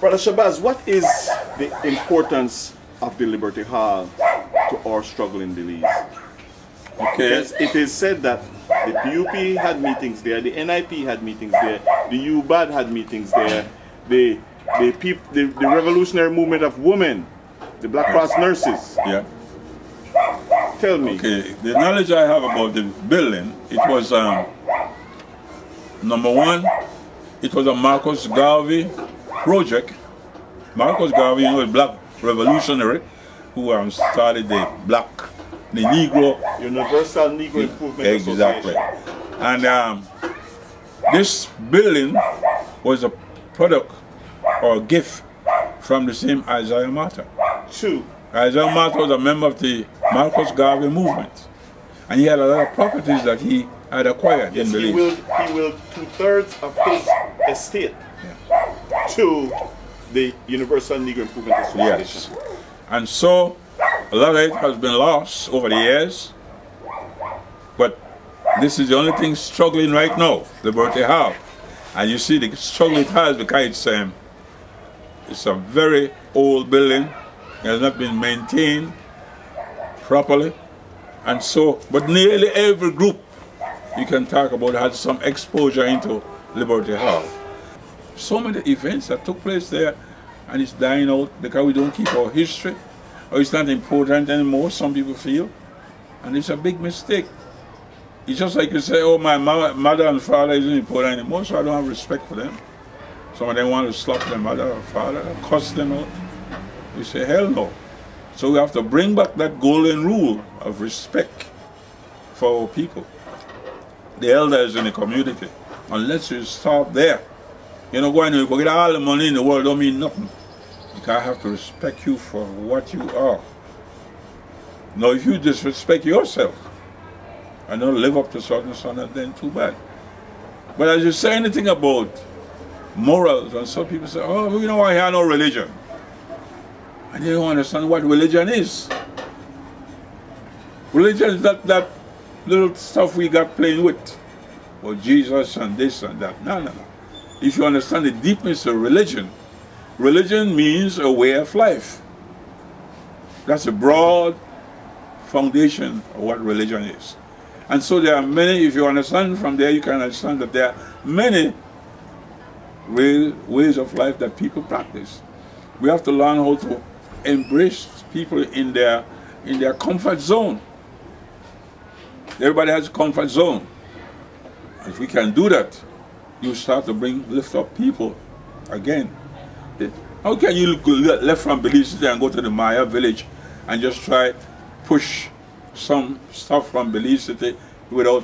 Brother Shabazz, what is the importance of the Liberty Hall to our struggle in Belize? Okay. Because it is said that the PUP had meetings there, the NIP had meetings there, the UBAD had meetings there, the revolutionary movement of women, the Black Cross nurses. Yeah. Tell me. Okay, the knowledge I have about the building, it was, number one, it was a Marcus Garvey project. Marcus Garvey, you know, a black revolutionary who started the Negro. Universal Negro Improvement Exactly. Association. And this building was a product or a gift from the same Isaiah Martha. True. Isaiah Martha was a member of the Marcus Garvey movement. And he had a lot of properties that he had acquired in Belize. He willed 2/3 of his estate to the Universal Negro Improvement Association. Yes. And so a lot of it has been lost over the years. But this is the only thing struggling right now, Liberty Hall. And you see the struggle it has because it's a very old building. It has not been maintained properly. And so, but nearly every group you can talk about has some exposure into Liberty Hall. So many events that took place there, and it's dying out because we don't keep our history, or it's not important anymore, some people feel. And it's a big mistake. It's just like you say, oh, my mother and father isn't important anymore, so I don't have respect for them. Some of them want to slap their mother or father, cuss them out. We say, hell no. So we have to bring back that golden rule of respect for our people, the elders in the community. Unless you start there, you know, going to go get all the money in the world don't mean nothing. Because I have to respect you for what you are. Now, if you disrespect yourself and don't live up to certain standards, then too bad. But as you say anything about morals, and some people say, oh, you know, I have no religion. And they don't understand what religion is. Religion is that little stuff we got playing with. Or Jesus and this and that. No, no, no. If you understand the deepness of religion, religion means a way of life. That's a broad foundation of what religion is. And so there are many, if you understand from there, you can understand that there are many ways of life that people practice. We have to learn how to embrace people in their comfort zone. Everybody has a comfort zone. If we can do that, you start to lift up people again. How can you left from Belize City and go to the Maya village and just try push some stuff from Belize City without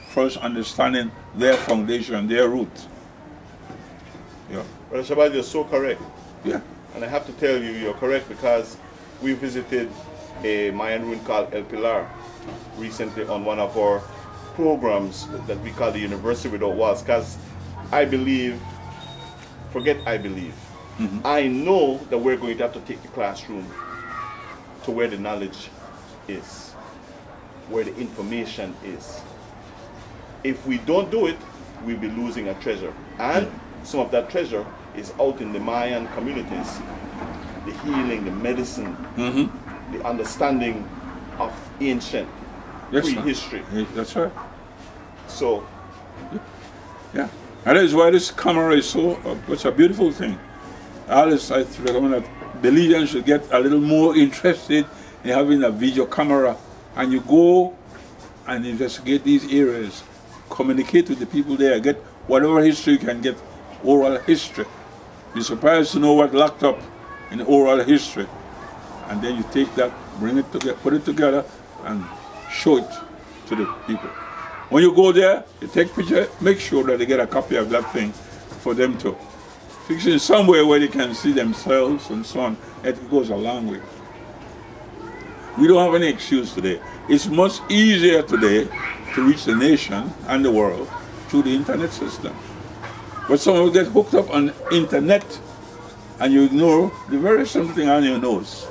first understanding their foundation, their roots? Yeah. Brother Shabazz, you're so correct. Yeah. And I have to tell you, you're correct, because we visited a Mayan ruin called El Pilar recently on one of our programs that we call the University Without Walls, because I believe, forget I believe, I know that we're going to have to take the classroom to where the knowledge is, where the information is. If we don't do it, we'll be losing a treasure. And some of that treasure is out in the Mayan communities. The healing, the medicine, the understanding of ancient prehistory. That's right. So, yeah. And that is why this camera is such a beautiful thing. I recommend that Belizeans should get a little more interested in having a video camera, and you go and investigate these areas, communicate with the people there, get whatever history you can get, oral history. Be surprised to know what locked up in oral history, and then you take that, bring it together, put it together, and show it to the people. When you go there, you take picture, make sure that they get a copy of that thing for them to fix it somewhere where they can see themselves and so on. It goes a long way. We don't have any excuse today. It's much easier today to reach the nation and the world through the internet system. But some will get hooked up on internet and you ignore the very simple thing on your nose.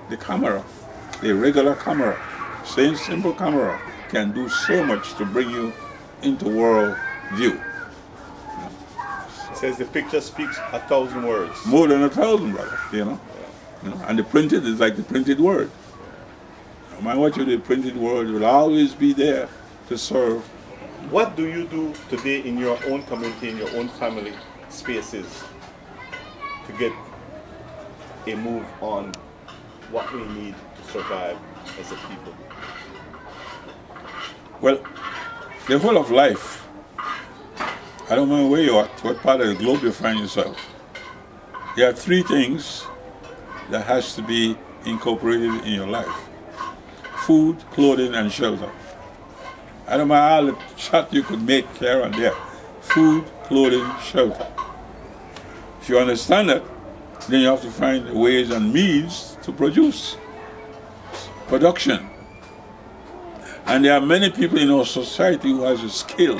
The camera, the regular camera, same simple camera can do so much to bring you into world view. Says the picture speaks 1,000 words. More than 1,000, brother, you know. You know? And the printed is like the printed word. No matter what you do, the printed word will always be there to serve. What do you do today in your own community, in your own family spaces, to get a move on what we need to survive as a people? Well, the whole of life, I don't know where you are, what part of the globe you find yourself. There are three things that has to be incorporated in your life: food, clothing, and shelter. I don't mind all the chat you could make here and there. Food, clothing, shelter. If you understand that, then you have to find ways and means to produce. Production. And there are many people in our society who has a skill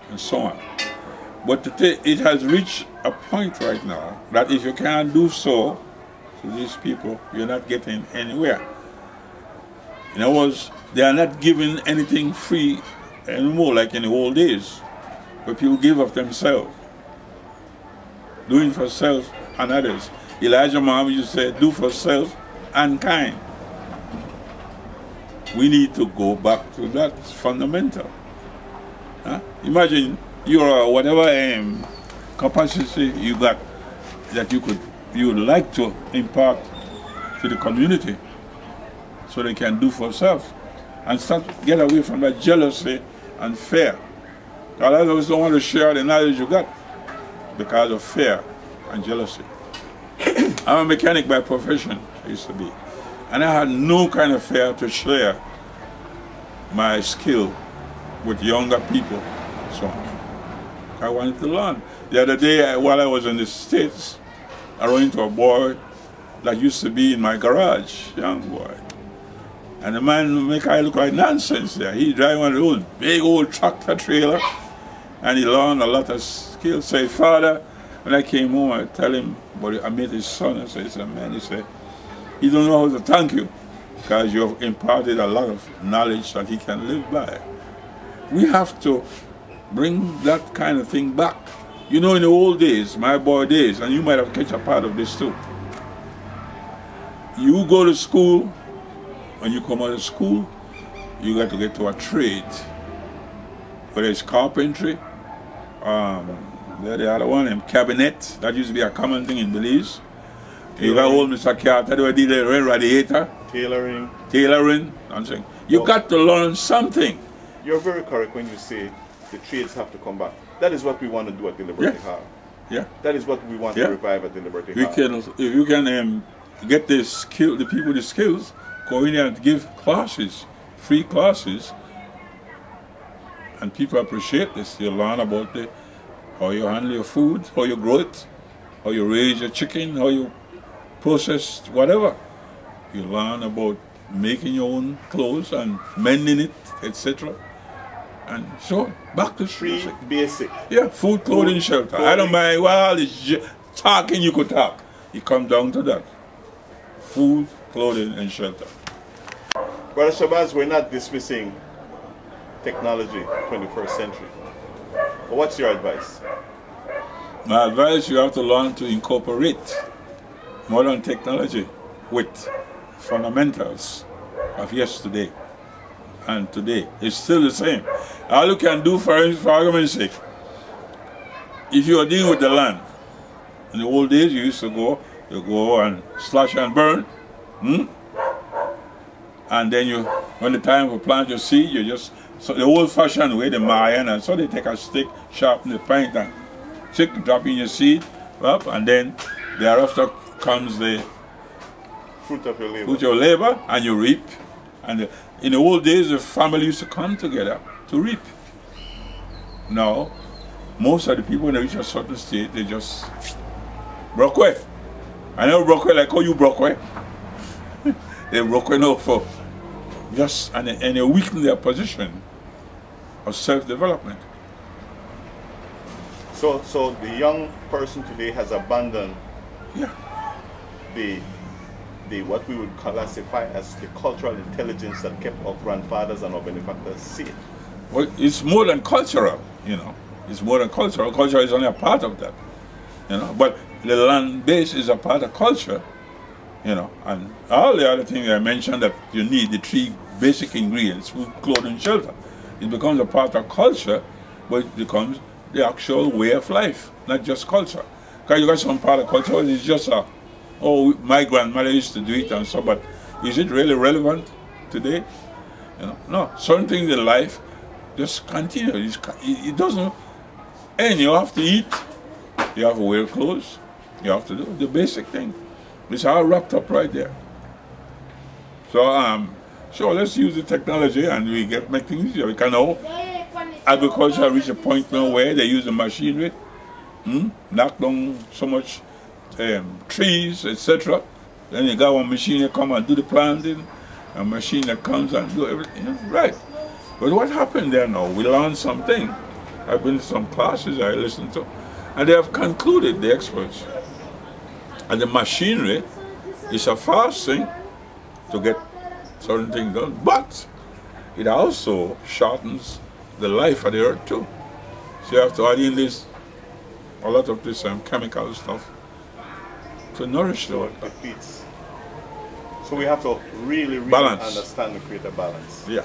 and so on. But it has reached a point right now that if you can't do so to these people, you're not getting anywhere. In other words, they are not giving anything free anymore like in the old days, where people give of themselves, doing for self and others. Elijah Muhammad used to say, do for self and kind. We need to go back to that. It's fundamental. Huh? Imagine your whatever capacity you got that you would like to impart to the community so they can do for self and get away from that jealousy and fear. A lot of us don't want to share the knowledge you got because of fear and jealousy. I'm a mechanic by profession, I used to be. And I had no kind of fear to share my skill with younger people, so I wanted to learn. The other day, while I was in the States, I ran into a boy that used to be in my garage, young boy. And the man make I look like nonsense there. He drive one of those big old tractor trailer, and he learned a lot of skills. Say, Father, when I came home, I tell him, but I met his son, I said, man, he said, he don't know how to thank you, because you have imparted a lot of knowledge that he can live by. We have to bring that kind of thing back. You know, in the old days, my boy days, and you might have catch a part of this too. You go to school, when you come out of school, you got to get to a trade. Whether it's carpentry, the other one, cabinet, that used to be a common thing in Belize. You got old Mr. Carter, who did the radiator. Tailoring, I'm saying. You got to learn something. You're very correct when you say the trades have to come back. That is what we want to do at the Liberty Hall. Yeah. That is what we want to revive at the Liberty Hall. If you can get the people the skills, go in there and give classes, free classes, and people appreciate this. You learn about how you handle your food, how you grow it, how you raise your chicken, how you process whatever. You learn about making your own clothes and mending it, etc. And so, back to free basic. Yeah, food, clothing, shelter. I don't mind, well, it's talking you could talk. It comes down to that. Food, clothing, and shelter. Brother Shabazz, we're not dismissing technology, 21st century. But what's your advice? My advice, you have to learn to incorporate modern technology with fundamentals of yesterday and today. It's still the same. All you can do, for argument's sake, if you are dealing with the land, in the old days you used to go and slash and burn, and then when the time for plant your seed, you just, so the old-fashioned way, the Mayan, and so they take a stick, sharpen the point, and stick, drop in your seed, up, and then thereafter comes the fruit of your labor. Fruit of your labor, and you reap. And in the old days, the family used to come together to reap. Now, most of the people when they reach a certain state, they just broke away. I never broke away like how you broke away. They broke away now for just, and they weaken their position of self-development. So the young person today has abandoned the what we would classify as the cultural intelligence that kept our grandfathers and our benefactors safe. Well, it's more than cultural, you know. It's more than cultural. Culture is only a part of that. you know. But the land base is a part of culture, you know, and all the other things I mentioned that you need, the 3 basic ingredients, food, clothing, shelter. It becomes a part of culture, but it becomes the actual way of life, not just culture. Because you got some part of culture, it's just a, oh, my grandmother used to do it and so, but is it really relevant today? You know, no, certain things in life just continue. It doesn't end. You have to eat, you have to wear clothes, you have to do the basic thing. It's all wrapped up right there. So, sure, let's use the technology and we make things easier. We can now, agriculture reach a point now where they use the machinery, knock down so much trees, etc. Then you got one machine that come and do the planting, a machine that comes and do everything. Right. But what happened there now? We learned something. I've been to some classes I listened to, and they have concluded, the experts, and the machinery is a fast thing to get certain things done, but it also shortens the life of the earth too. So you have to add in this, a lot of this chemical stuff to nourish the earth. So we have to really understand and create a balance. Yeah.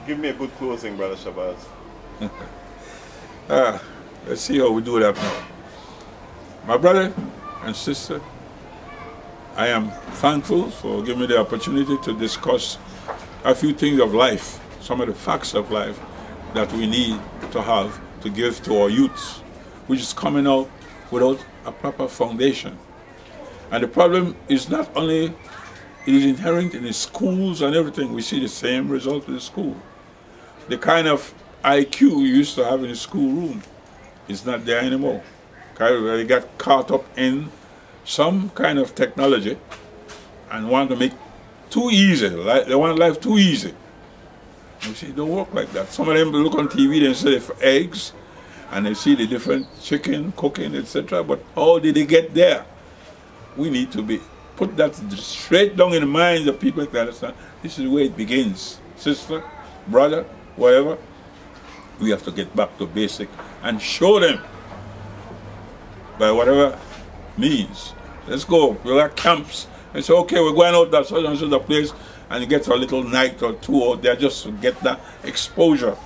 Give me a good closing, Brother Shabazz. Let's see how we do that now. My brother and sister, I am thankful for giving me the opportunity to discuss a few things of life, some of the facts of life that we need to have to give to our youths, which is coming out without a proper foundation. And the problem is not only, it is inherent in the schools and everything. We see the same result in the school. The kind of IQ you used to have in the schoolroom is not there anymore. They got caught up in some kind of technology and want to make too easy. They want life too easy. You see, it don't work like that. Some of them look on TV, they say for eggs, and they see the different chicken, cooking, etc. But how did they get there? We need to put that straight down in the minds of people to understand this is where it begins. Sister, brother, whatever, we have to get back to basic and show them by whatever means. Let's go. We got camps. And say, okay, we're going out that such and such a place, and you get a little night or two out there just to get that exposure.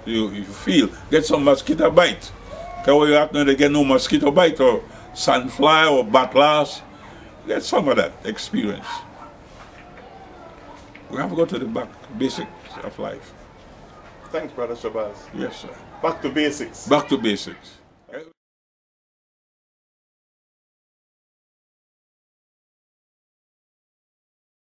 You feel, get some mosquito bite. Because when you have to get no mosquito bite or sandfly or bat loss, get some of that experience. We have to go to the basics of life. Thanks, Brother Shabazz. Yes, sir. Back to basics. Back to basics.